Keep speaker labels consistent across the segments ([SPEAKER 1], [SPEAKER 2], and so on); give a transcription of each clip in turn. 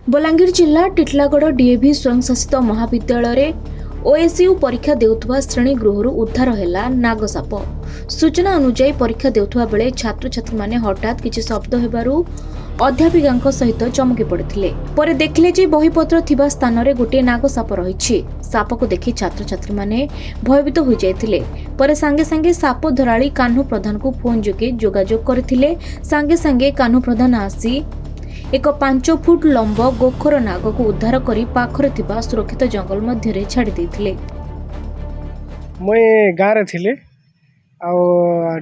[SPEAKER 1] बलांगीर जिला टिटलागढ़ डीएवी स्वयंशासित महाविद्यालय ओएसयू परीक्षा देउथुवा श्रेणी गृहरु उद्धार हैला नागसाप। सूचना अनुसार परीक्षा देउथुवा बेले छात्र छात्री माने हठात किछि शब्द हेबारु अध्यापिकांक सहित चमकी पड़िथिले। परे देखले जे बहीपत्र थिबा स्थान रे गोटे नागसाप रहिछि। साप को देखि छात्र छात्री माने भयभीत होई जायथिले। परे सांगे सांगे साप धराली कान्हू प्रधान को फोन जोगे जोगाजोग करथिले। सांगे सांगे कान्हू प्रधान आसी एक 5 फुट लंब गोखर नाग को उद्धार करी पाखरे थिबा सुरक्षित जंगल मध्य छाड़ी देथिले।
[SPEAKER 2] मुई गाँव रे थिली आ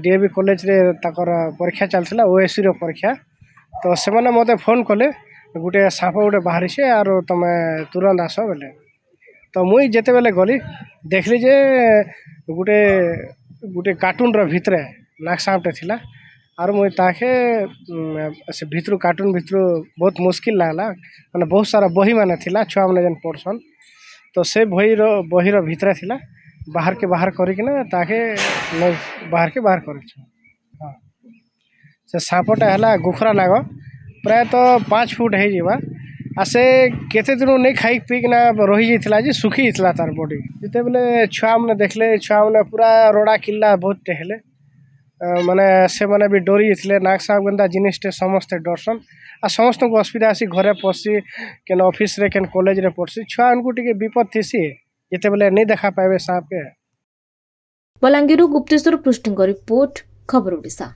[SPEAKER 2] डीएवी कॉलेज रे ताकर परीक्षा चलथिला ओएससी रो परीक्षा। तो से माने मते फोन कले गुटे साप गुटे बाहरी से आरो तमे तुरंत आस बेले। तो मुई जेते बेले गली देखली जे गुटे गुटे कार्टून रो भितरे नाग सापटे थिला। आर मुई ताके से भितरु कार्टून भितरु बहुत मुश्किल लागला। माने बहुत सारा बही माने थिला छुआ माने जन पढ़सन। तो से बही रो भितरे थिला बाहर के बाहर करिकिना ताके नै बाहर के बाहर करिछ। हां से सापटा हला गुखरा नाग प्राय तो 5 फुट हे जिवा। आ से केते दिन नै खाई पीकिना रही जैथिला जे सुखी जैथिला तार बॉडी। जेते बेले छुआ माने देखले छुआ माने पूरा रोड़ा किल्ला बहुत टेहले। माने से माने भी डरी जैथिले। नाग साप गंदा जिनिसटे समस्ते डरसन। आ समस्त को असुविधा आसी घरे पसी केन ऑफिस रे केन कॉलेज रे पड़सी छुआ उनको टिके विपद थिसी जेते बेले नै देखा पाबे साप के।
[SPEAKER 1] बलांगीर गुप्तेश्वर पृष्ठଙ୍କ रिपोर्ट खबर ओडिशा।